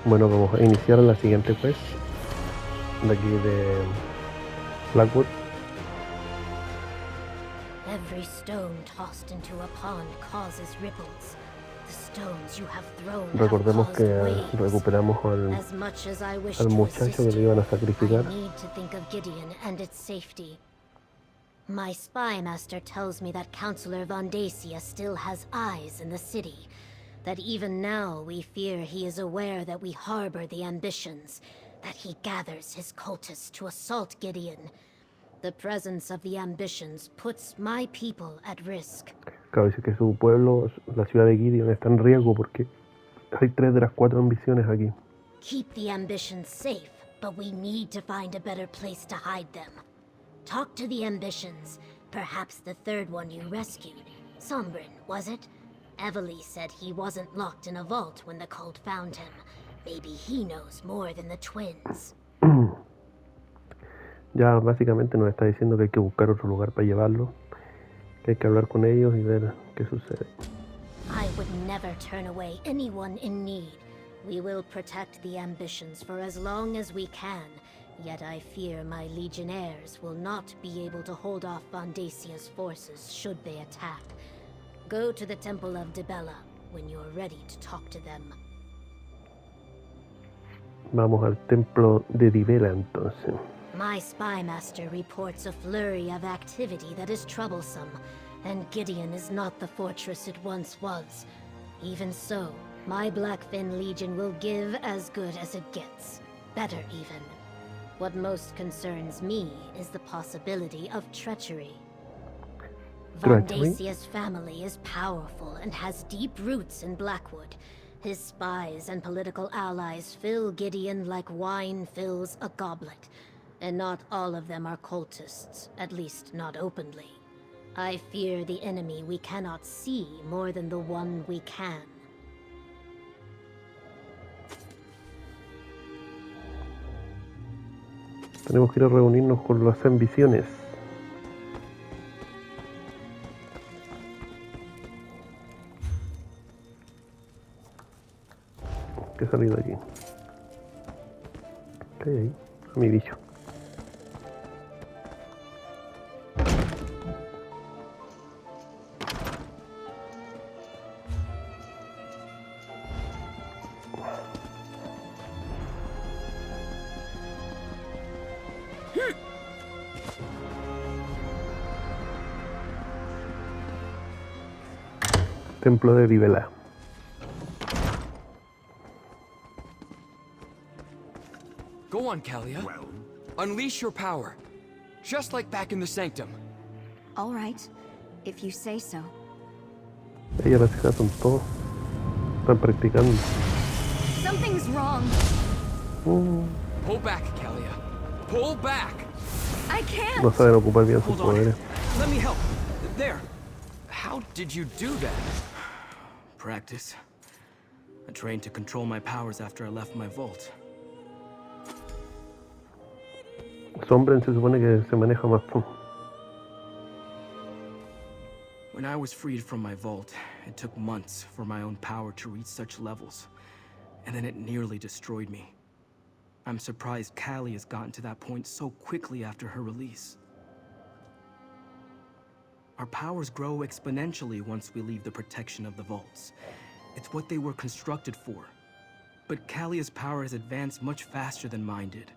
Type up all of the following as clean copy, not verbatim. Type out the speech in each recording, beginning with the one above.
Bueno, vamos a iniciar la siguiente quest de aquí de BlackWood. Every stone tossed into a pond causes ripples. The stones you have thrown Recordemos have que caused waves. recuperamos As much as I wish al to muchacho que assist le iban a you, sacrificar. I need to think of Gideon and its safety. My spy master tells me that Counselor Von Dacia still has eyes in the city. That even now we fear he is aware that we harbor the ambitions. That he gathers his cultists to assault Gideon. The presence of the ambitions puts my people at risk. Claro, dice que su pueblo, la ciudad de Gideon, está en riesgo porque hay 3 de las 4 ambiciones aquí. Keep the ambitions safe, but we need to find a better place to hide them. Talk to the ambitions. Perhaps the third one you rescued. Sombren, was it? Evely said he wasn't locked in a vault when the cult found him. Maybe he knows more than the twins. Ya básicamente nos está diciendo que hay que buscar otro lugar para llevarlo, que hay que hablar con ellos y ver qué sucede. I would never turn away anyone in need. We will protect the ambitions for as long as we can. Yet I fear my legionnaires will not be able to hold off Von Dacia's forces should they attack. Go to the Temple of Dibella when you're ready to talk to them. Vamos al templo de Dibella entonces. My spy master reports a flurry of activity that is troublesome, and Gideon is not the fortress it once was. Even so, my Blackfin Legion will give as good as it gets. Better even. What most concerns me is the possibility of treachery. Von Dacia's family is powerful and has deep roots in BlackWood. His spies and political allies fill Gideon like wine fills a goblet. And not all of them are cultists, at least not openly. I fear the enemy we cannot see more than the one we can. Tenemos que ir a reunirnos con las ambiciones. ¿Qué ha salido aquí? ¿Qué hay ahí? A mi bicho. Templo de Dibella. Go on, Kalia. Well, Unleash your power. Just like back in the Sanctum. All right, if you say so. Ellas las hijas son todos. Están practicando. Something's wrong. Pull back, Kalia. Pull back! I can't! No saben ocupar bien sus Hold on. poderes. Let me help. There. How did you do that? practice. I trained to control my powers after I left my vault. Sombren se supone que se maneja más. When I was freed from my vault, it took months for my own power to reach such levels, and then it nearly destroyed me. I'm surprised Callie has gotten to that point so quickly after her release. Our powers grow exponentially once we leave the protection of the vaults. It's what they were constructed for. But Callie's power has advanced much faster than mine did.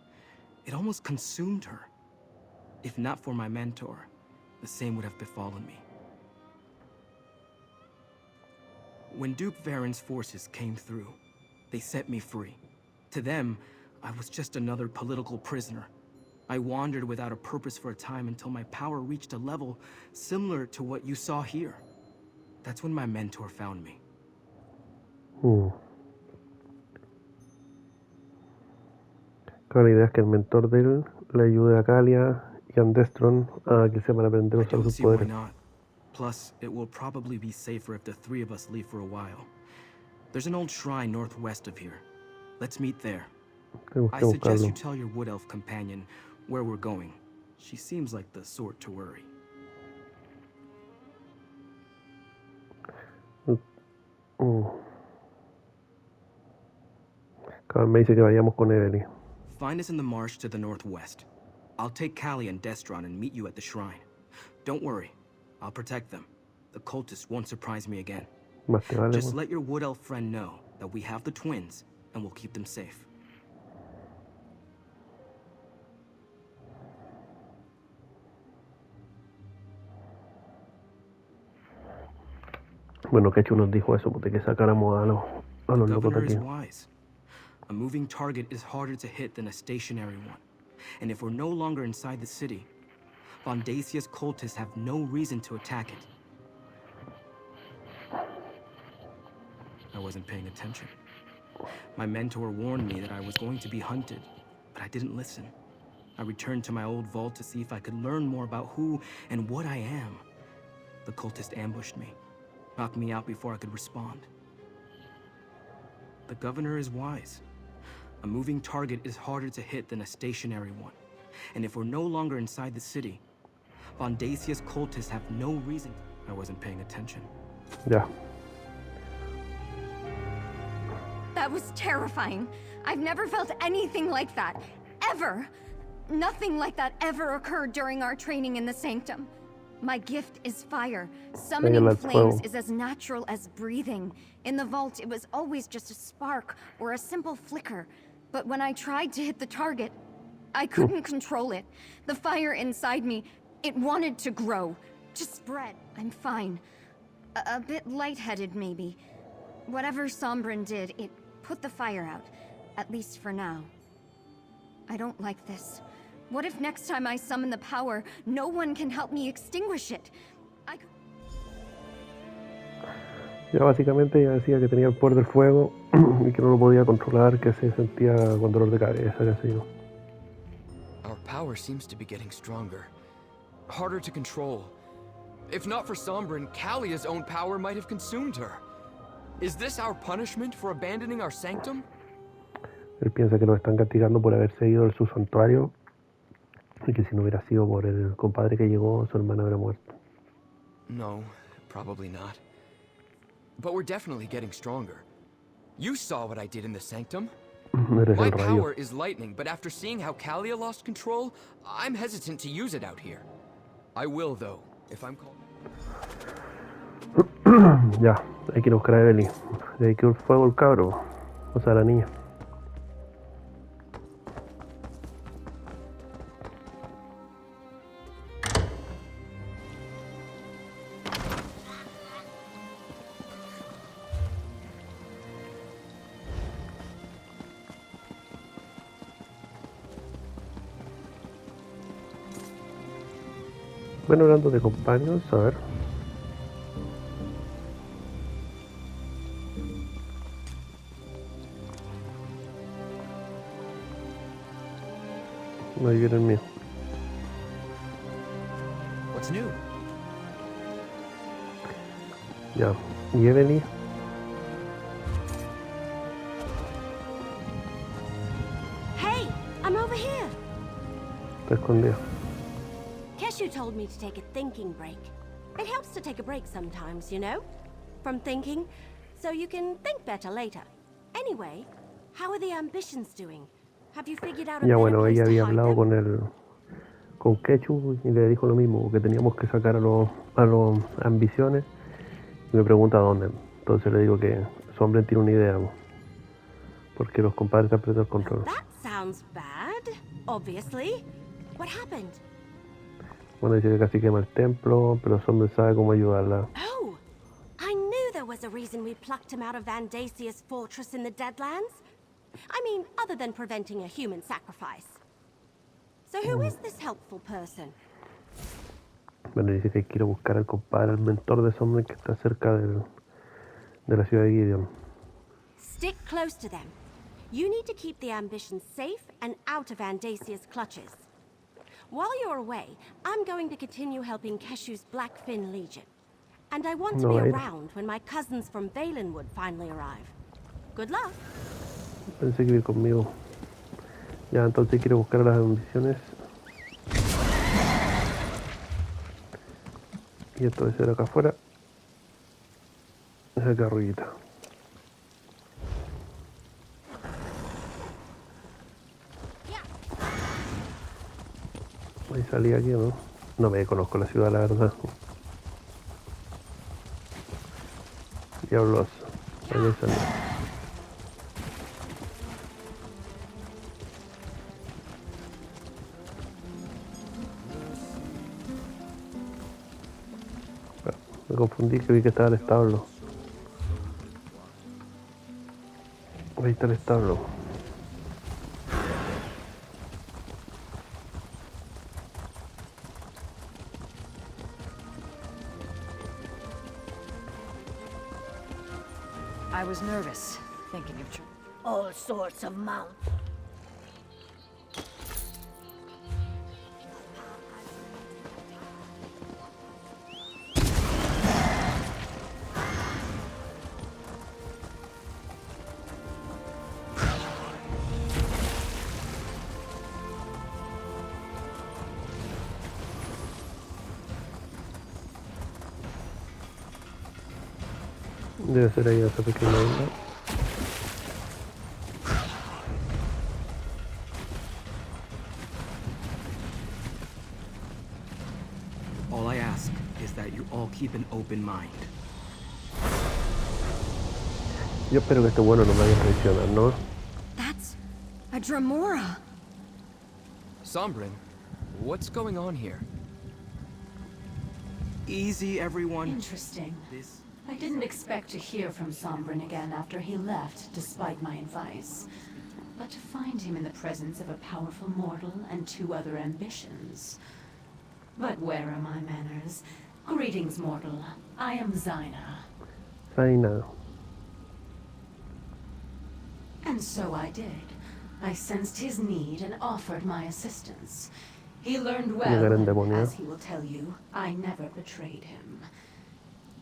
It almost consumed her. If not for my mentor, the same would have befallen me. When Duke Varen's forces came through, they set me free. To them, I was just another political prisoner. I wandered without a purpose for a time until my power reached a level similar to what you saw here. That's when my mentor found me. Claro, la idea es que el mentor de él le ayude a Kalia y a Andestron a que sepan aprender a I usar don't sus see why poderes. not. Plus, it will probably be safer if the three of us leave for a while. There's an old shrine northwest of here. Let's meet there. Tenemos I que suggest you buscarlo. tell your wood elf companion where we're going. She seems like the sort to worry. Cabal me dice que vayamos con Evelyn. Find us in the marsh to the northwest. I'll take Callie and Destron and meet you at the shrine. Don't worry, I'll protect them. The cultists won't surprise me again. Más te vale, Just weón. let your wood elf friend know that we have the twins and we'll keep them safe. Bueno, Kechu nos dijo eso, pues, de que sacáramos a los locos de Governor is aquí. wise. A moving target is harder to hit than a stationary one. And if we're no longer inside the city, Bondasia's cultists have no reason to attack it. I wasn't paying attention. My mentor warned me that I was going to be hunted, but I didn't listen. I returned to my old vault to see if I could learn more about who and what I am. The cultist ambushed me, knocked me out before I could respond. The governor is wise. A moving target is harder to hit than a stationary one. And if we're no longer inside the city, Bondasia's cultists have no reason. I wasn't paying attention. Ya. That was terrifying. I've never felt anything like that. Ever. Nothing like that ever occurred during our training in the Sanctum. My gift is fire. Summoning let's flames go. is as natural as breathing. In the vault, it was always just a spark or a simple flicker. But when I tried to hit the target, I couldn't control it. The fire inside me, it wanted to grow, to spread. I'm fine. A bit lightheaded, maybe. Whatever Sombren did, it put the fire out. At least for now. I don't like this. What if next time I summon the power, no one can help me extinguish it? Ya básicamente ella decía que tenía el poder del fuego y que no lo podía controlar, que se sentía con dolor de cabeza, qué sé yo. Our power seems to be getting stronger. Harder to control. If not for Sombren, Kalia's own power might have consumed her. Is this our punishment for abandoning our sanctum? Él piensa que lo están castigando por haberse ido de su santuario y que si no hubiera sido por el compadre que llegó, su hermana habría muerto. No, probably not. But we're definitely getting stronger. You saw what I did in the sanctum. Eres My el rayo. power is lightning, but after seeing how Kalia lost control, I'm hesitant to use it out here. I will, though, if I'm called. Ya, hay que ir a buscar a Evelyn. Le dediqué el fuego al cabro, o sea, a la niña. Bueno, hablando de compañeros, a ver. Ahí viene el mío. What's new? Ya, y Evelyn. Hey, I'm over here. Está escondida. Kesu told me to take a thinking break. It helps to take a break sometimes, you know? From thinking, so you can think better later. Anyway, how are the ambitions doing? Have you figured out a Ya better bueno, place ella to había hide hablado them? con Kechu y le dijo lo mismo, que teníamos que sacar a los ambiciones. Y me pregunta dónde. Entonces le digo que Sombren tiene una idea, porque los compadres han perdido el control. That sounds bad, obviously. What happened? Bueno, dice que casi quema el templo, pero Sombren sabe cómo ayudarla. Oh, I knew there was a reason we plucked him out of Vandasia's fortress in the Deadlands. I mean, other than preventing a human sacrifice. So who is this helpful person? Bueno, dice que hay que ir a buscar al compadre, al mentor de Sombren que está cerca de la ciudad de Gideon. Stick close to them. You need to keep the ambitions safe and out of Vandasia's clutches. While you're away, I'm going to continue helping Keshu's Blackfin Legion. And I want to No, be right. around when my cousins from Valenwood finally arrive. Good luck. Pensé que iba conmigo. Ya, entonces quiero buscar las ambiciones. Y esto debe ser acá afuera. Es acá arribita. Ahí salí aquí, ¿no? No me conozco la ciudad, la verdad. Diablos. Ahí salí. Me confundí, que vi que estaba el establo. Ahí está el establo. I was nervous, thinking of All sorts of mounts. Debe ser ahí esa pequeña isla. All I ask is that you all keep an open mind. Yo espero que este bueno no me vaya a traicionar, ¿no? That's a Dremora. Sombren, what's going on here? Easy, everyone. Interesting. This... I didn't expect to hear from Sombren again after he left, despite my advice. But to find him in the presence of a powerful mortal and 2 other ambitions. But where are my manners? Greetings, mortal. I am Zaina. Zaina. And so I did. I sensed his need and offered my assistance. He learned well, as he will tell you, I never betrayed him.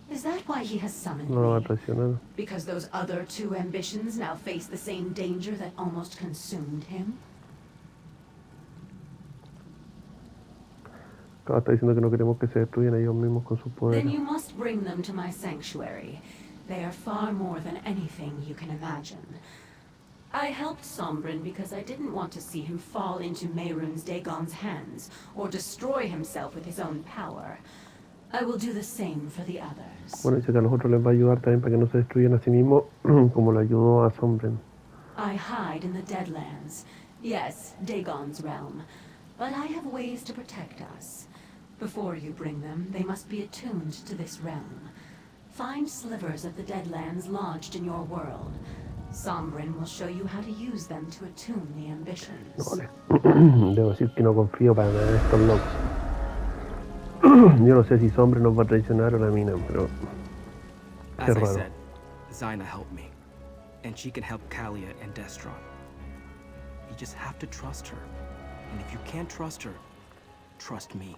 Is that why he has summoned No lo va a me? traicionar. Because those other 2 ambitions now face the same danger that almost consumed him? Acá está diciendo que no queremos que se destruyan ellos mismos con sus poderes. Then you must bring them to my sanctuary. They are far more than anything you can imagine. I helped Sombren because I didn't want to see him fall into Mehrunes Dagon's hands, or destroy himself with his own power. I will do the same for the others. Bueno, dice que a los otros les va a ayudar también para que no se destruyan a sí mismos, como le ayudó a Sombren. I hide in the Deadlands. Yes, Dagon's realm. But I have ways to protect us. Before you bring them, they must be attuned to this realm. Find slivers of the Deadlands lodged in your world. Sombren will show you how to use them to attune the ambitions. Vale. Debo decir que no confío para nada en estos locos. Yo no sé si Sombren nos va a traicionar o la mina, pero... Qué As I raro. said, Zaina helped me. And she can help Kalia and Destron. You just have to trust her. And if you can't trust her, trust me.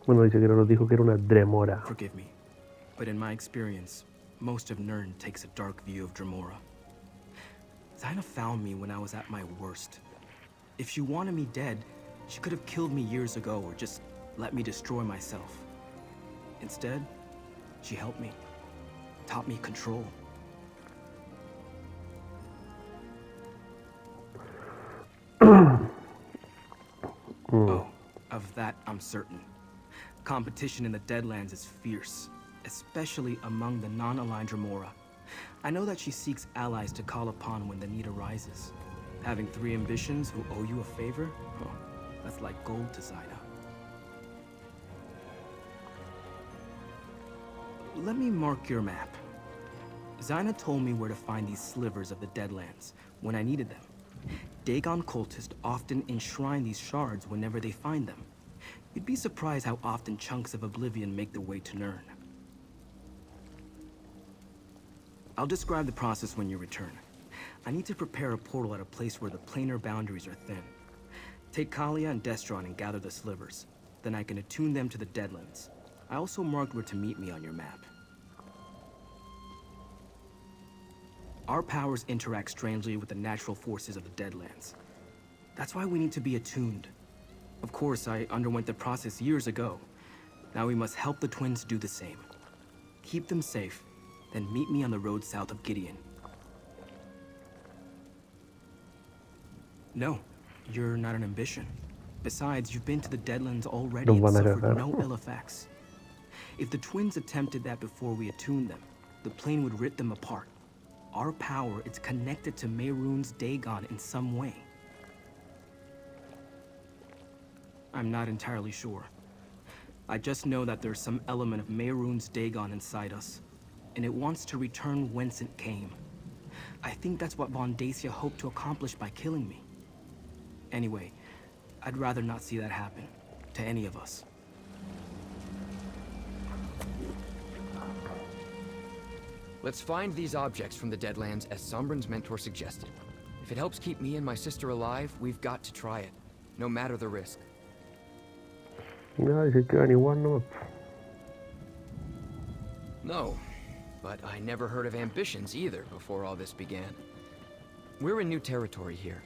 Bueno, dice que nos dijo que era una Dremora. Forgive me, but in my experience, most of Nirn takes a dark view of Dremora. Zaina found me when I was at my worst. If she wanted me dead, she could have killed me years ago or just let me destroy myself. Instead, she helped me, taught me control. Oh, of that I'm certain. Competition in the Deadlands is fierce, especially among the non-aligned Dremora. I know that she seeks allies to call upon when the need arises. Having 3 ambitions who owe you a favor? Oh, that's like gold to Zaina. Let me mark your map. Zaina told me where to find these slivers of the Deadlands when I needed them. Dagon cultists often enshrine these shards whenever they find them. You'd be surprised how often chunks of oblivion make their way to Nirn. I'll describe the process when you return. I need to prepare a portal at a place where the planar boundaries are thin. Take Kalia and Destron and gather the slivers. Then I can attune them to the Deadlands. I also marked where to meet me on your map. Our powers interact strangely with the natural forces of the Deadlands. That's why we need to be attuned. Of course, I underwent the process years ago. Now we must help the twins do the same. Keep them safe, then meet me on the road south of Gideon. No, you're not an ambition. Besides, you've been to the Deadlands already Nos and van a suffered cagar. no ill effects. If the twins attempted that before we attuned them, the plane would rip them apart. Our power is connected to Mehrunes Dagon in some way. I'm not entirely sure. I just know that there's some element of Mehrunes Dagon inside us, and it wants to return whence it came. I think that's what Von Dacia hoped to accomplish by killing me. Anyway, I'd rather not see that happen to any of us. Let's find these objects from the Deadlands as Sombren's mentor suggested. If it helps keep me and my sister alive, we've got to try it, no matter the risk. No, dice que van igual, no. No, but I never heard of ambitions either before all this began. We're in new territory here,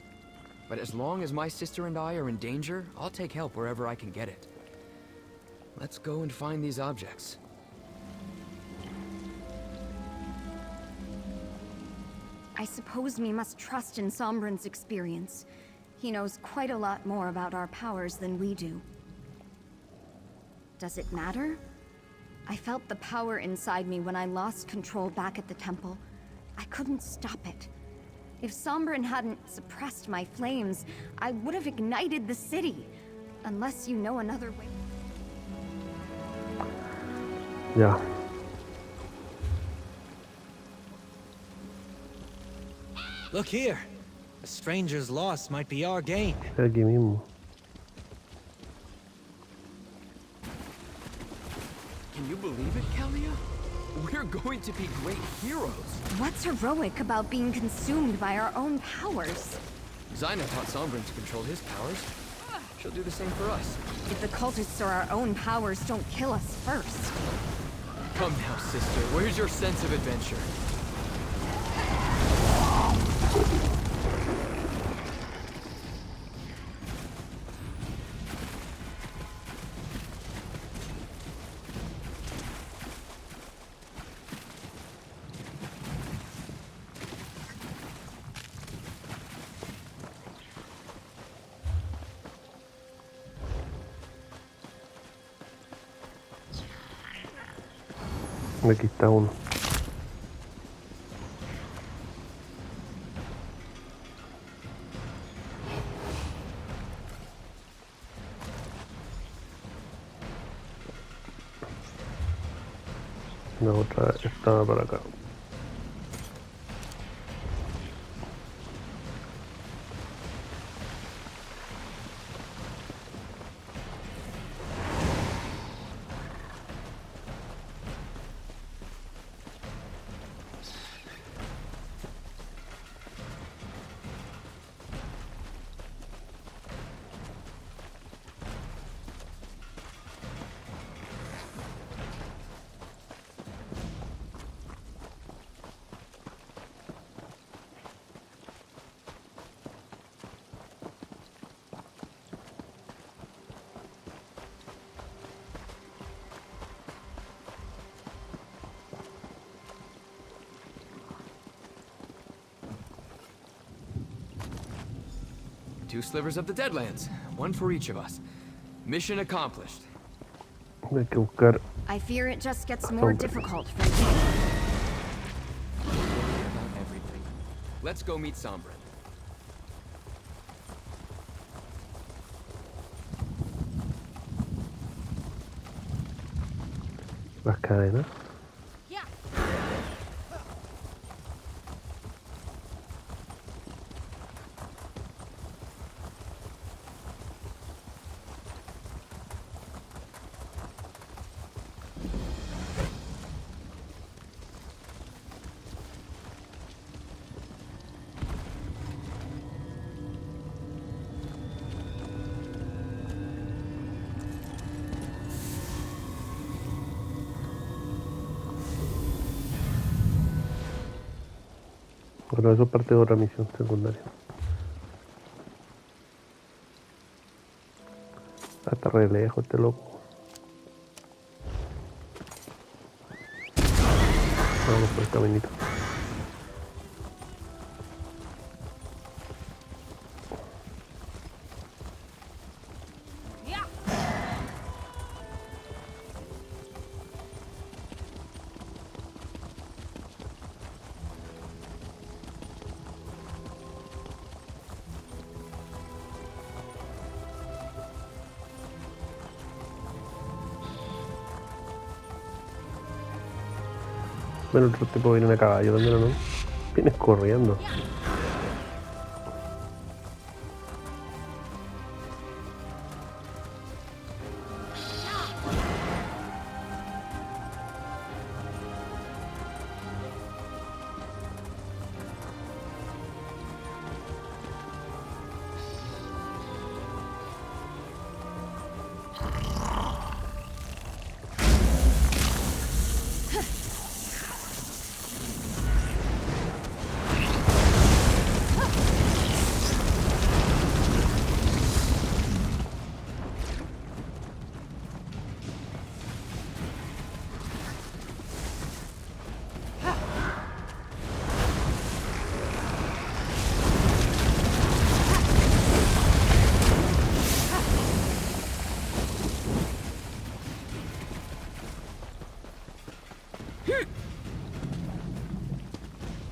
but as long as my sister and I are in danger, I'll take help wherever I can get it. Let's go and find these objects. I suppose we must trust in Sombren's experience. He knows quite a lot more about our powers than we do. Does it matter? I felt the power inside me when I lost control back at the temple. I couldn't stop it. If Sombren hadn't suppressed my flames, I would have ignited the city. Unless you know another way. Ya. Look here. A stranger's loss might be our gain. Aquí mismo. Can you believe it, Kalia? We're going to be great heroes. What's heroic about being consumed by our own powers? Zyna taught Sombren to control his powers. She'll do the same for us. If the cultists or our own powers don't kill us first. Come now, sister. Where's your sense of adventure? Aquí está uno. La otra estaba para acá. Two slivers of the Deadlands, one for each of us. Mission accomplished. Hay que buscar. I fear it just gets more Sombren. difficult from here. About everything. Let's go meet Sombren. Las cadenas. Bueno, eso es parte de otra misión secundaria. Está re lejos este loco. Vamos por el caminito. Bueno, otro tipo viene a caballo también, ¿o no? Vienes corriendo.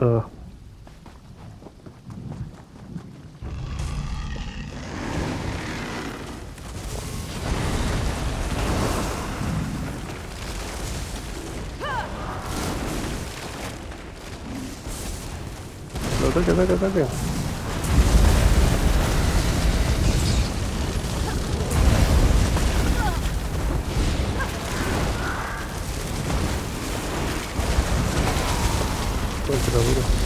Ah. Ataque, ataque, ataque. Contra duro.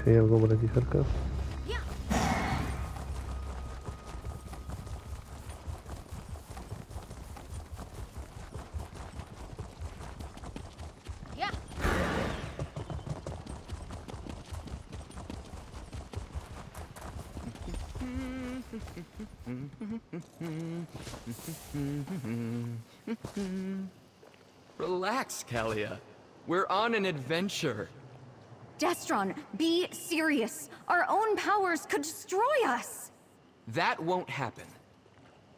Si hay algo por aquí cerca. Relax, Kalia. We're on an adventure. Destron, be serious. Our own powers could destroy us. That won't happen.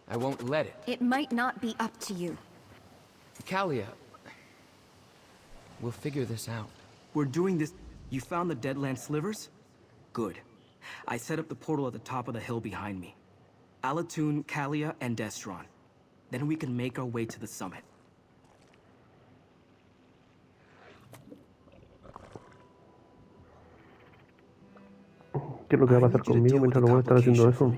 I won't let it. It might not be up to you. Kalia, we'll figure this out. We're doing this. You found the Deadland slivers? Good. I set up the portal at the top of the hill behind me. Alatun, Kalia, and Destron. Then we can make our way to the summit. ¿Qué es lo que va a pasar conmigo mientras los buenos están haciendo eso?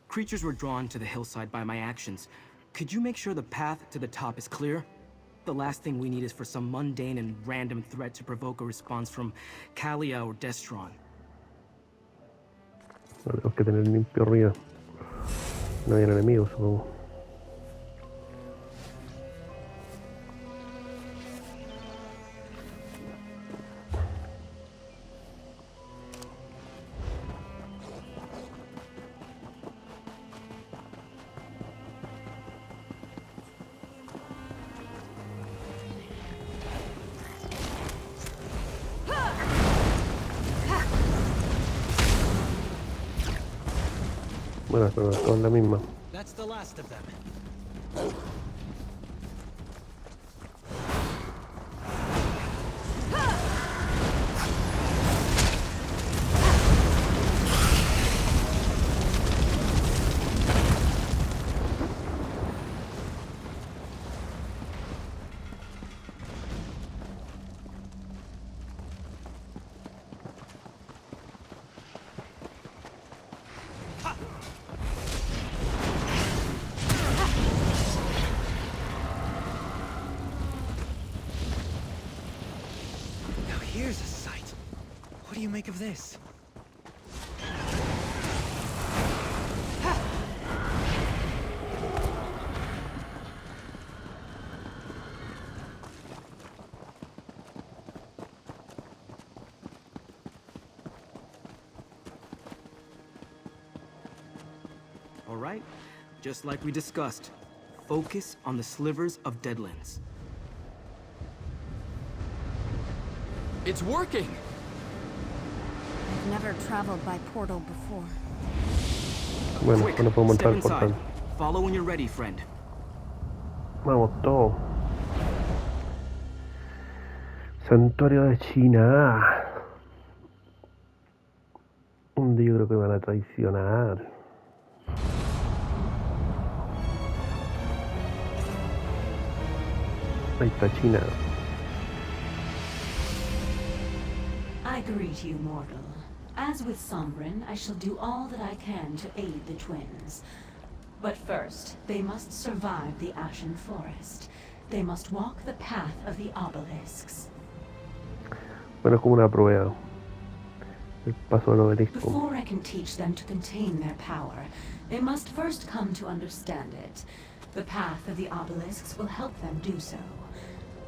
Creatures were drawn to the hillside by my actions. Could you make sure the path to the top is clear? The last thing we need is for some mundane and random threat to provoke a response from Kalia or Destron. Tenemos que tener limpio arriba. No hayan enemigos, supongo. Bueno, pero todas la misma. That's the last of them. Here's a sight. What do you make of this? right? Just like we discussed. Focus on the slivers of Deadlands. It's working! I've never traveled by portal before. Bueno, Quick, no podemos step entrar por inside. tal. Follow when you're ready, friend. Vamos todos. Santuario de China. Donde yo creo que van a traicionar. Ahí está China. I greet you, mortal. As with Sombren, I shall do all that I can to aid the twins. But first, they must survive the Ashen Forest. They must walk the path of the obelisks. Bueno, es como una prueba. El paso del obelisco. Before I can teach them to contain their power, they must first come to understand it. The path of the obelisks will help them do so.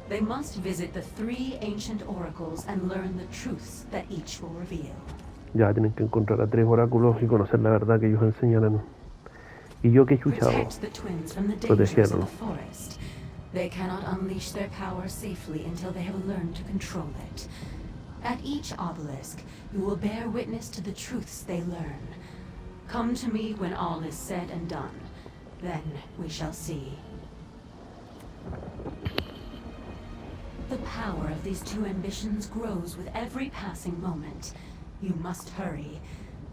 They must visit the 3 ancient oracles and learn the truths that each will reveal. Ya tienen que encontrar a 3 oráculos y conocer la verdad que ellos enseñarán. Y yo que he escuchado, Protect the twins from the dangers of protegerlos. the forest. They cannot unleash their power safely until they have learned to control it. At each obelisk, you will bear witness to the truths they learn. Come to me when all is said and done. Then we shall see. The power of these 2 ambitions grows with every passing moment. You must hurry.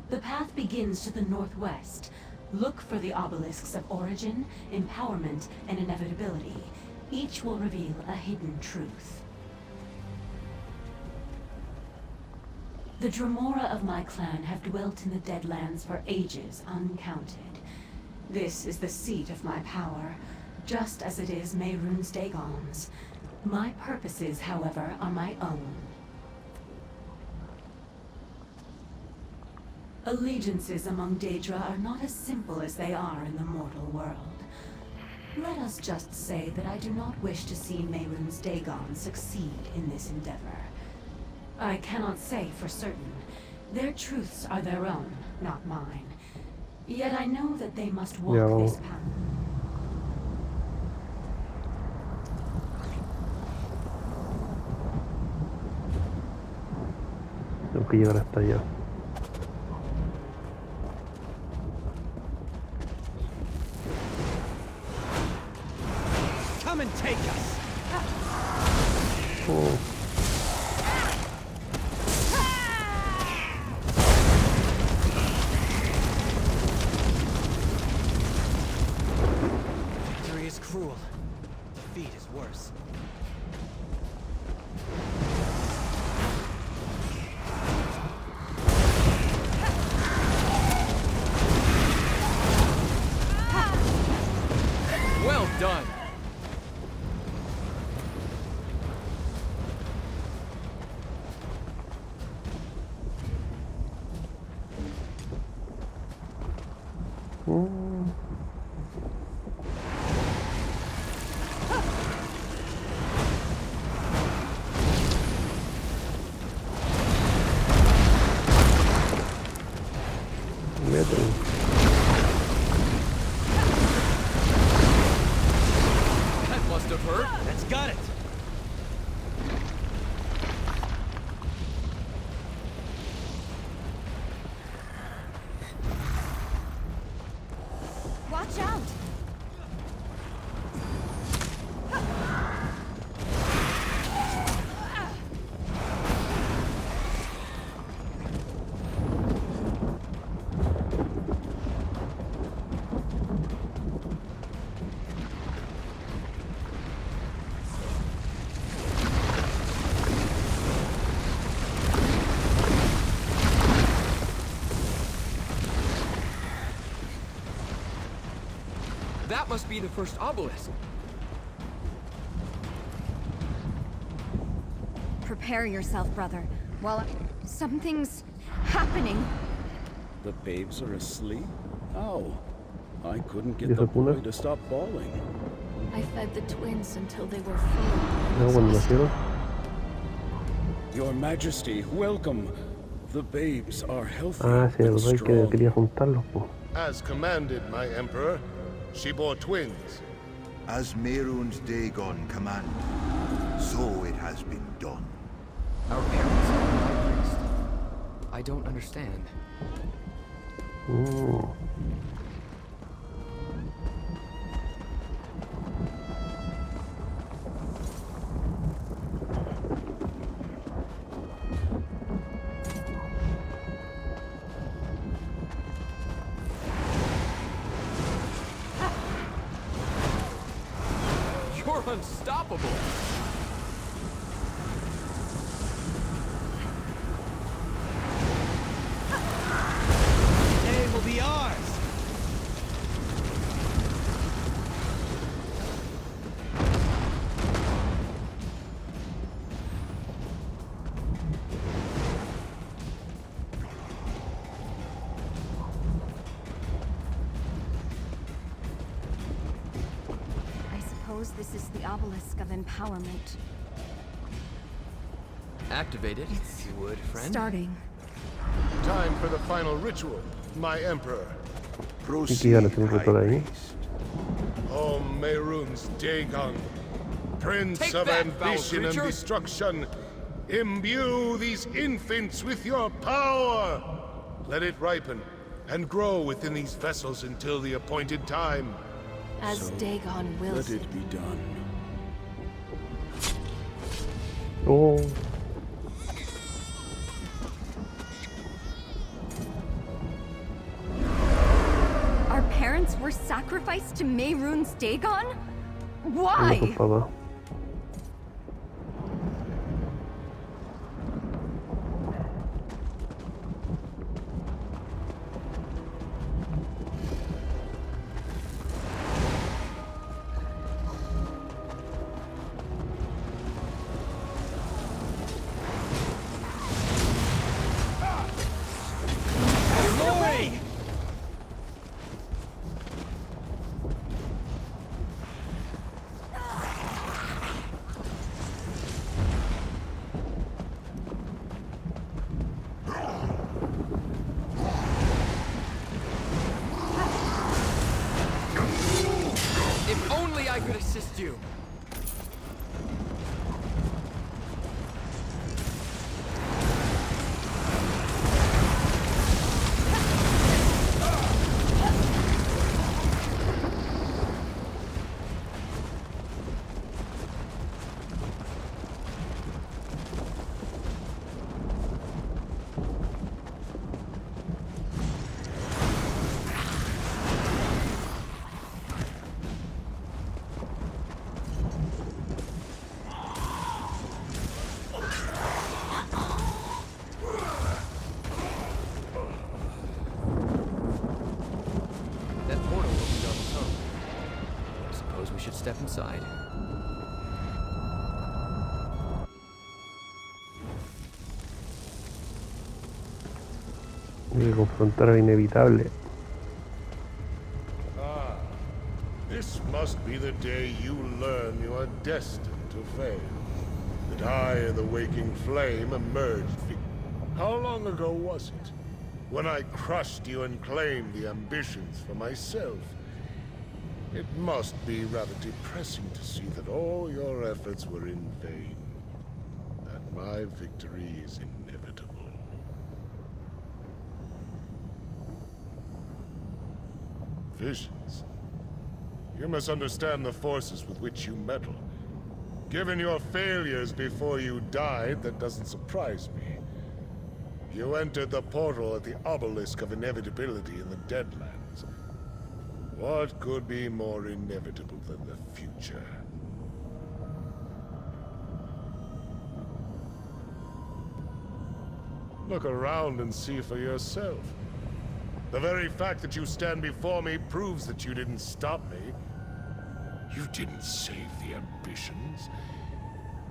The path begins to the northwest. Look for the obelisks of origin, empowerment, and inevitability. Each will reveal a hidden truth. The Dremora of my clan have dwelt in the Deadlands for ages uncounted. This is the seat of my power, just as it is Mehrunes Dagon's. My purposes, however, are my own. Allegiances among Daedra are not as simple as they are in the mortal world. Let us just say that I do not wish to see Mehrunes Dagon succeed in this endeavor. I cannot say for certain. Their truths are their own, not mine. Yet I know that they must walk this path. Tengo que llegar hasta allá. Come and take us. Oh. Victory is cruel. Defeat is worse. Well done! That must have hurt. That's got it. Watch out! That must be the first obelisk. Prepare yourself, brother. Well, something's happening. The babes are asleep? Oh, I couldn't ¿Y get the esa cuna? boy to stop bawling. I fed the twins until they were full. No, cuando nacieron. Your Majesty, welcome. The babes are healthy Ah, sí, el and rey que strong. quería juntarlos, pues. As commanded, my Emperor. She bore twins. As Mehrunes Dagon commanded, so it has been done. Our parents are the high priest. I don't understand. Ooh. You're unstoppable! Today will be ours! I suppose this is the obelisk of empowerment. Activate it, if you would, friend. Starting. Time for the final ritual, my Emperor. ¿Y qué iban a hacer un ritual ahí? O Mehrunes Dagon, Prince Take of that, foul ambition and creature. destruction, imbue these infants with your power. Let it ripen and grow within these vessels until the appointed time. As Dagon wills Let it be done. Oh, Our parents were sacrificed to Mehrunes Dagon? eso, Why? papá. Glory! If only I could assist you! That portal opened on its own. I suppose we should step inside. Hay que confrontar al inevitable. Ah, this must be the day you learn you are destined to fail. That I and the waking flame emerged. How long ago was it? When I crushed you and claimed the ambitions for myself. It must be rather depressing to see that all your efforts were in vain. That my victory is inevitable. Visions. You must understand the forces with which you meddle. Given your failures before you died, that doesn't surprise me. You entered the portal at the obelisk of inevitability in the Deadlands. What could be more inevitable than the future? Look around and see for yourself. The very fact that you stand before me proves that you didn't stop me. You didn't save the ambitions.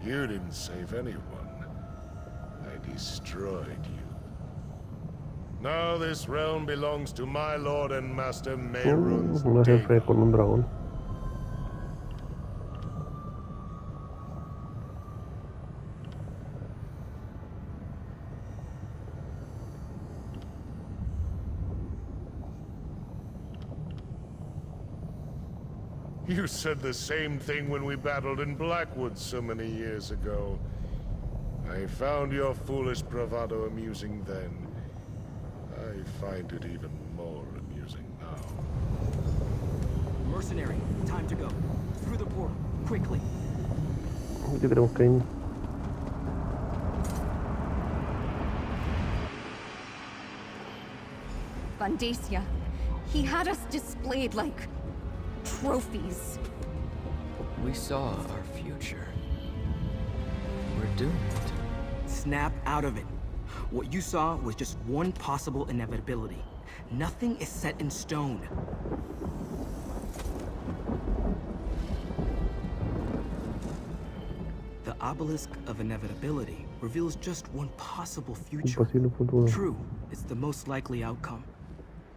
You didn't save anyone. I destroyed you. Now this realm belongs to my lord and master Mehrunes No se enfrenta con un dragón. You said the same thing when we battled in BlackWood so many years ago. I found your foolish bravado amusing then. I find it even more amusing now. Mercenary, time to go. Through the portal, quickly. Yo creo que Vandacia. He had us displayed like trophies. We saw our future. We're doomed. Snap out of it. What you saw was just one possible inevitability. Nothing is set in stone. The obelisk of inevitability reveals just one possible future. True, it's the most likely outcome,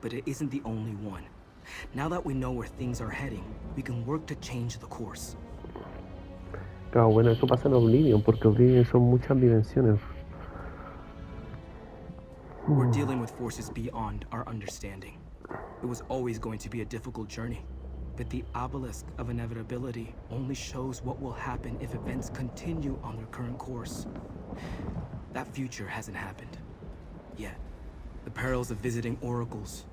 but it isn't the only one. Now that we know where things are heading, we can work to change the course. Claro, bueno, eso pasa en Oblivion, porque Oblivion son muchas dimensiones. We're dealing with forces beyond our understanding. It was always going to be a difficult journey, but the obelisk of inevitability only shows what will happen if events continue on their current course. That future hasn't happened yet. The perils of visiting oracles.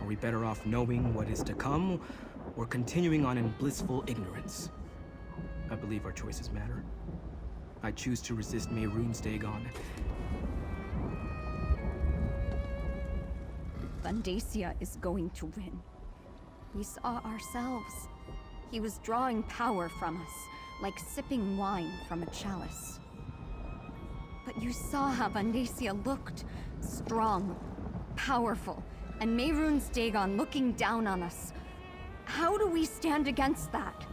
Are we better off knowing what is to come, or continuing on in blissful ignorance? I believe our choices matter. I choose to resist Mehrunes Dagon. Vandacia is going to win. We saw ourselves. He was drawing power from us, like sipping wine from a chalice. But you saw how Vandacia looked. Strong, powerful, and Mehrunes Dagon looking down on us. How do we stand against that?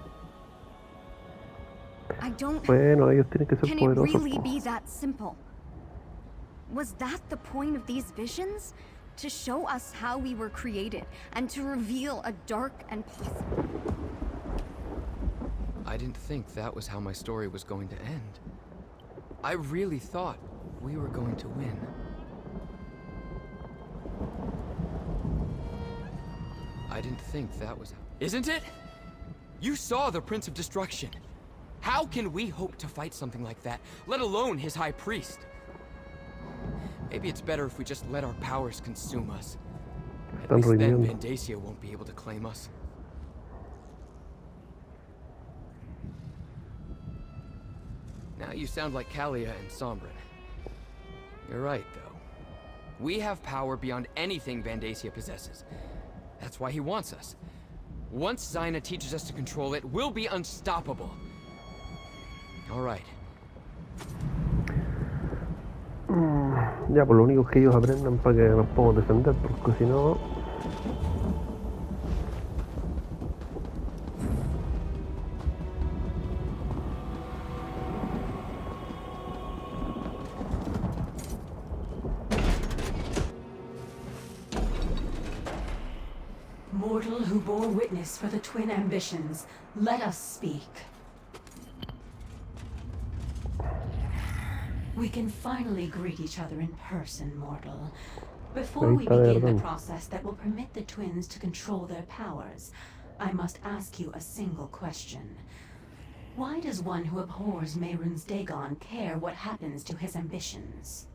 I don't... Bueno, ellos tienen que ser Can poderosos. it really be that simple? Was that the point of these visions? To show us how we were created, and to reveal a dark and possible... I didn't think that was how my story was going to end. I really thought we were going to win. I didn't think that was... Isn't it? You saw the Prince of Destruction. How can we hope to fight something like that, let alone his High Priest? Maybe it's better if we just let our powers consume us. At least then Vandacia won't be able to claim us. Now you sound like Kalia and Sombren. You're right, though. We have power beyond anything Vandacia possesses. That's why he wants us. Once Zaina teaches us to control it, we'll be unstoppable. All right. Ya, por lo único que ellos aprendan para que nos podamos defender, porque si no... Mortal who bore witness for the twin ambitions, let us speak. We can finally greet each other in person, mortal. Before we begin the process that will permit the twins to control their powers, I must ask you a single question. Why does one who abhors Mehrunes Dagon care what happens to his ambitions?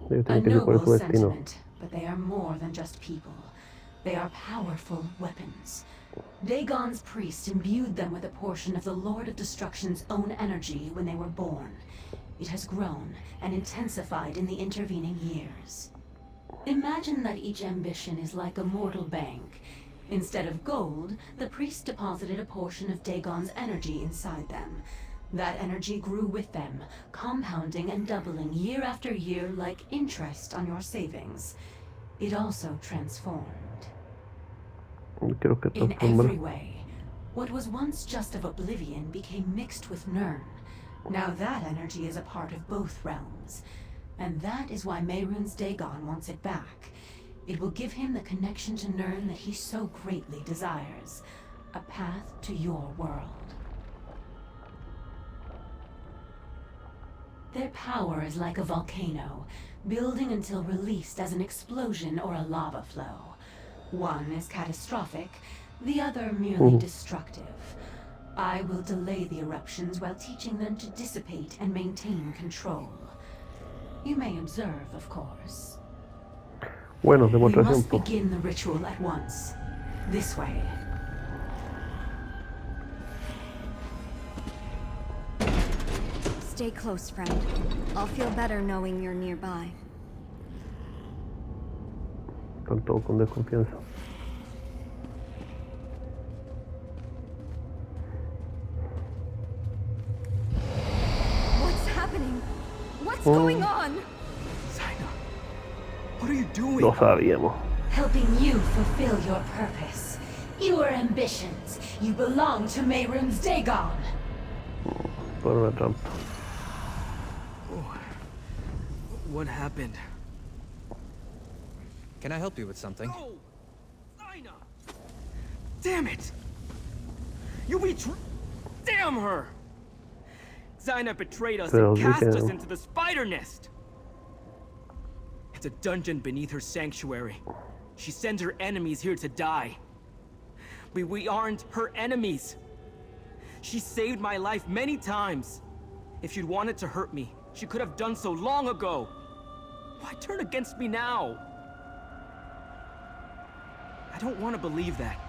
A noble sentiment, but they are more than just people. They are powerful weapons. Dagon's priest imbued them with a portion of the Lord of Destruction's own energy when they were born. It has grown and intensified in the intervening years. Imagine that each ambition is like a mortal bank. Instead of gold, the priest deposited a portion of Dagon's energy inside them. That energy grew with them, compounding and doubling year after year like interest on your savings. It also transformed. In every way, what was once just of oblivion became mixed with Nirn. Now that energy is a part of both realms. And that is why Mehrunes Dagon wants it back. It will give him the connection to Nirn that he so greatly desires. A path to your world. Their power is like a volcano, building until released as an explosion or a lava flow. One is catastrophic, the other merely destructive. I will delay the eruptions while teaching them to dissipate and maintain control. You may observe, of course. Bueno, We demostración. must begin the ritual at once. This way. Stay close, friend. I'll feel better knowing you're nearby. Están todos con desconfianza. What's happening? What's going on? Zaina, what are you doing? Lo sabíamos. Helping you fulfill your purpose. Your ambitions. You belong to Mehrunes Dagon. Por una trampa. What happened? Can I help you with something? No! Zaina! Damn it! You Damn her! Zaina betrayed us and cast us into the spider nest! It's a dungeon beneath her sanctuary. She sends her enemies here to die. But we aren't her enemies. She saved my life many times. If she'd wanted to hurt me, she could have done so long ago. Why turn against me now? I don't want to believe that.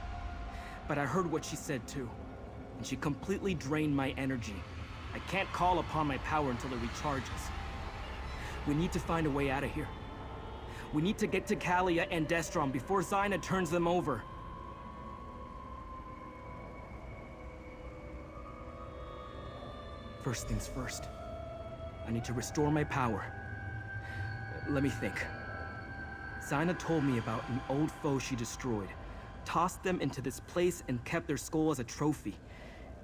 But I heard what she said too. And she completely drained my energy. I can't call upon my power until it recharges. We need to find a way out of here. We need to get to Kalia and Destron before Zaina turns them over. First things first. I need to restore my power. Let me think. Zaina told me about an old foe she destroyed, tossed them into this place and kept their skull as a trophy.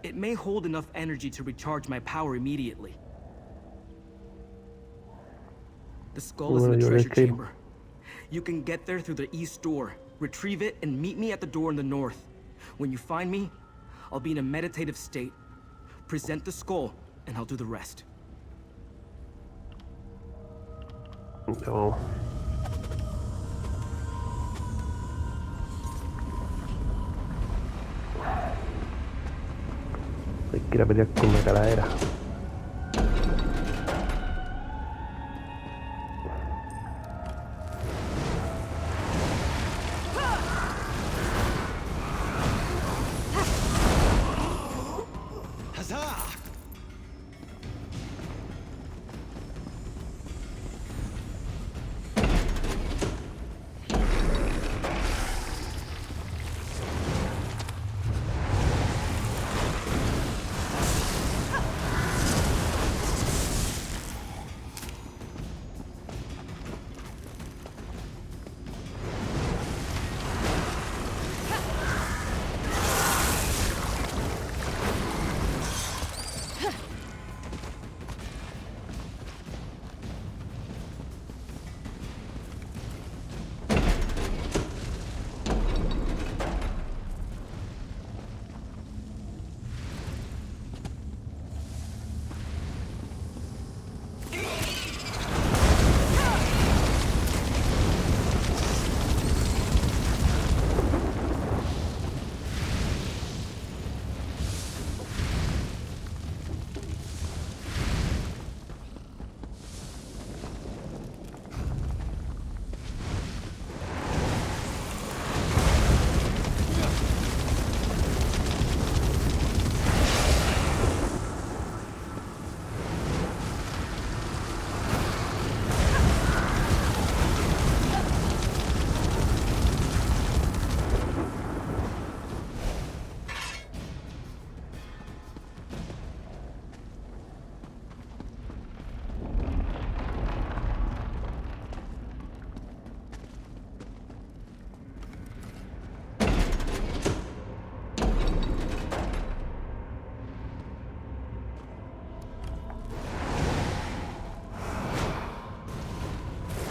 It may hold enough energy to recharge my power immediately. The skull is in the treasure chamber. You can get there through the east door, retrieve it, and meet me at the door in the north. When you find me, I'll be in a meditative state. Present the skull, and I'll do the rest. No. Hay que ir a pelear con la calavera.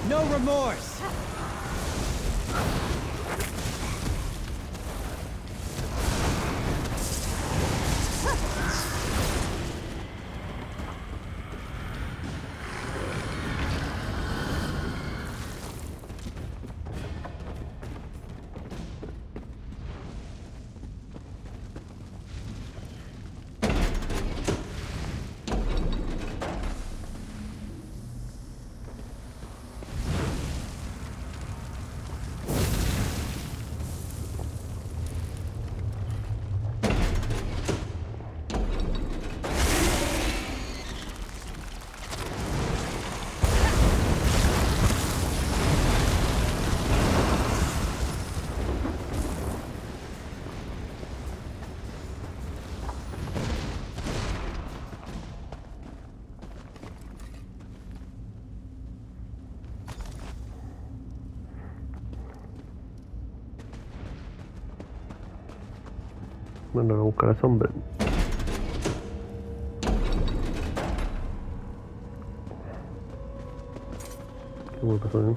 No remorse! Bueno, a buscar a Sombren. ¿Qué me pasó, eh?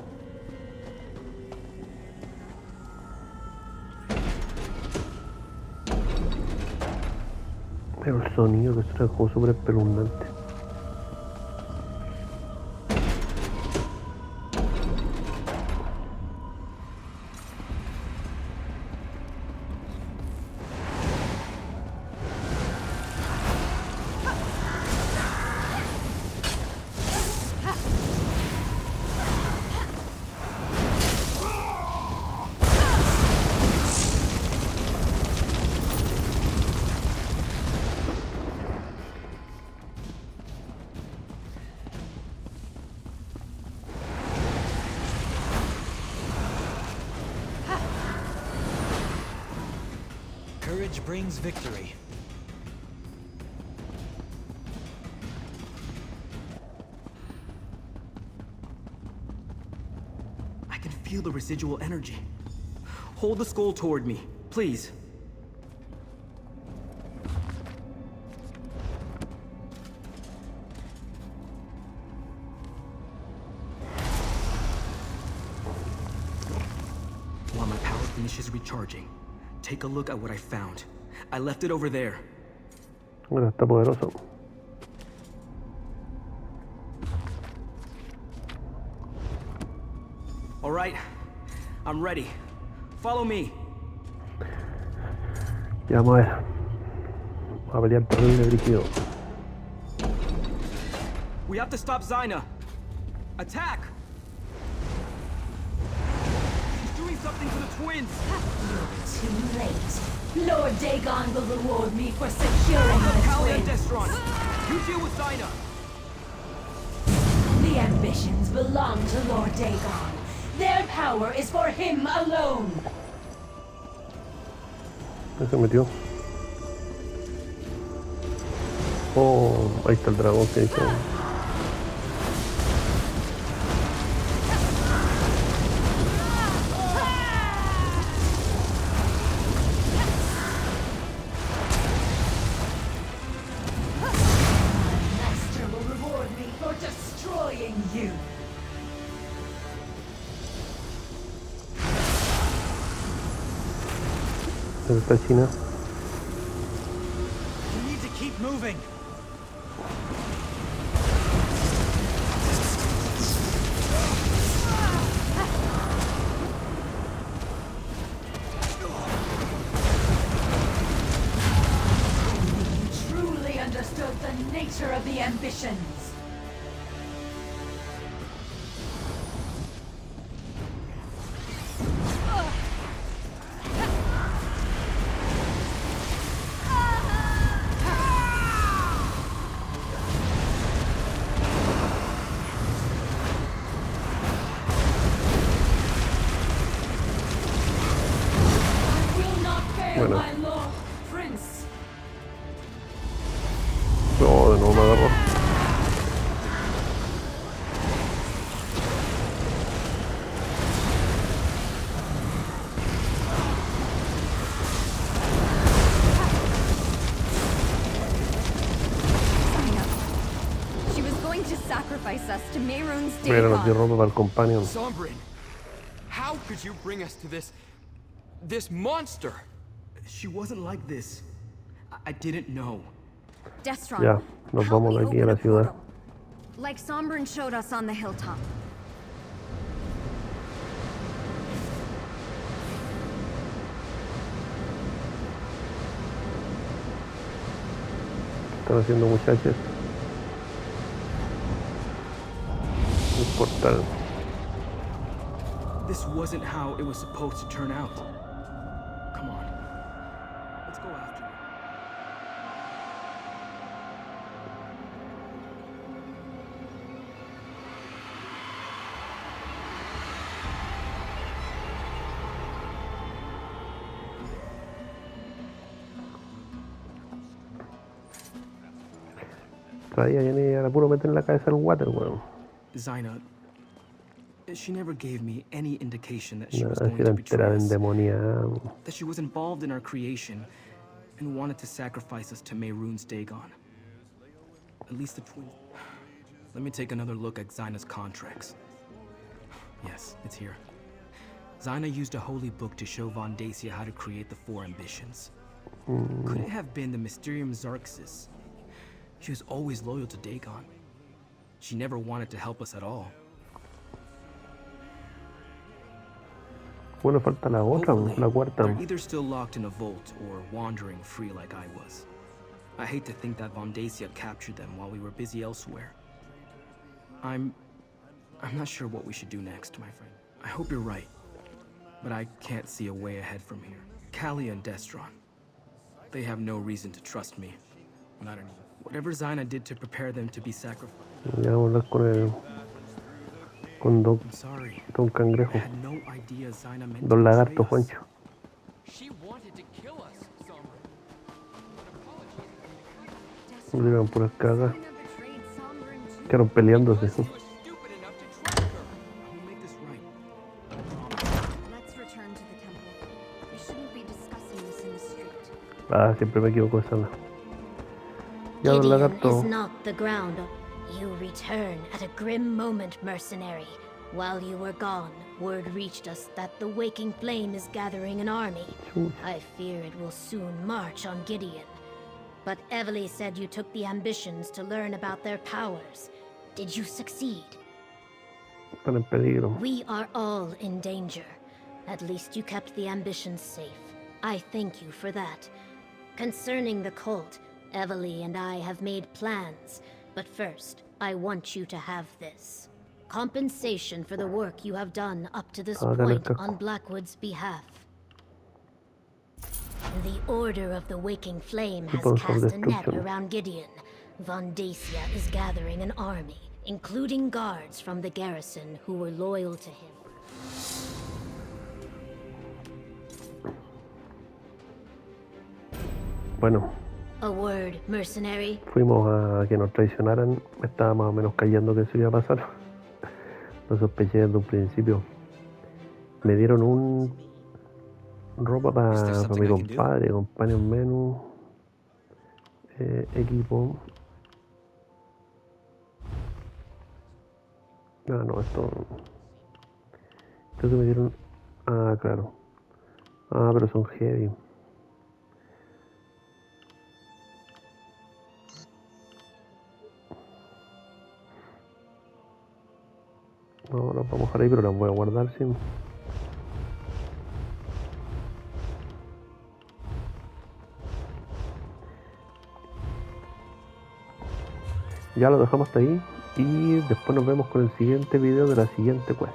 Pero el sonido que está como súper espeluznante. Courage brings victory. I can feel the residual energy. Hold the skull toward me, please. While my power finishes recharging, take a look at what I found. I left it over there. Bueno, está poderoso. All right, I'm ready. Follow me. Ya vamos a ver. Vamos a pelear terrible brígido. We have to stop Zyna. Attack! She's doing something to the twins. You're too late. Lord Dagon will reward me for securing the twins. You deal with Zyna. The ambitions belong to Lord Dagon. Their power is for him alone. Se metió. Oh, ahí está el dragón que hizo. Master will reward me for destroying you. Está China. We need to keep moving. You truly understood the nature of the ambitions. Bueno. My lord, prince. No, de nuevo me agarró. She was going to sacrifice us to Mehrunes Mira, nos dio Dagon. ropa para el companion. Sombren, how could you bring us to this monster? She wasn't like this. I didn't know. Destron, Ya, nos help vamos me de aquí a open la a ciudad. portal, like Sombren showed us on the hilltop. ¿Qué están haciendo, muchachos? El portal. This wasn't how it was supposed to turn out. Come on. Let's go after her. Traía ya ni a puro meter en la cabeza el water, weón. Zyna, she never gave me any indication that she No, was así going era to betray entera us. endemoniada. That she was involved in our creation. and wanted to sacrifice us to Mehrunes Dagon. At least the twins. Let me take another look at Xyna's contracts. Yes, it's here. Xyna used a holy book to show Von Dacia how to create the 4 ambitions. Could it have been the Mysterium Xarxis? She was always loyal to Dagon. She never wanted to help us at all. Bueno, falta la otra, la cuarta. They're either still locked in a vault or wandering free like I was. I hate to think that Von Dacia captured them while we were busy elsewhere. I'm not sure what we should do next, my friend. I hope you're right, but I can't see a way ahead from here. Callie and Destron, they have no reason to trust me. Not anymore. Whatever Xyna did to prepare them to be sacrificed. Ya vamos a hablar con Don Cangrejo. I had no idea Xyna meant Don to Lagarto, betray us. Juancho. She wanted to kill us, Sombren. Me iban por acá. Quedaron peleándose. Let's return to the temple. We shouldn't be discussing this in the street. Ah, siempre me equivoco esa. Ya, Don Gideon Lagarto. is not the ground. You return at a grim moment, mercenary. While you were gone, word reached us that the Waking Flame is gathering an army. I fear it will soon march on Gideon. But Evely said you took the ambitions to learn about their powers. Did you succeed? Están en peligro. We are all in danger. At least you kept the ambitions safe. I thank you for that. Concerning the cult, Evely and I have made plans. But first, I want you to have this. Compensation for the work you have done up to this point on BlackWood's behalf. The Order of the Waking Flame has cast a net around Gideon. Von Dacia is gathering an army, including guards from the garrison who were loyal to him. Bueno. A word, mercenary. Fuimos a que nos traicionaran. Me estaba más o menos callando que eso iba a pasar. Lo sospeché desde un principio. Me dieron un ropa para mi compadre, companion menu, equipo. Ah, no, esto. Creo que me dieron. Ah, claro. Ah, pero son heavy. No, las vamos a dejar ahí, pero las voy a guardar, sí. Ya lo dejamos hasta ahí y después nos vemos con el siguiente video de la siguiente quest.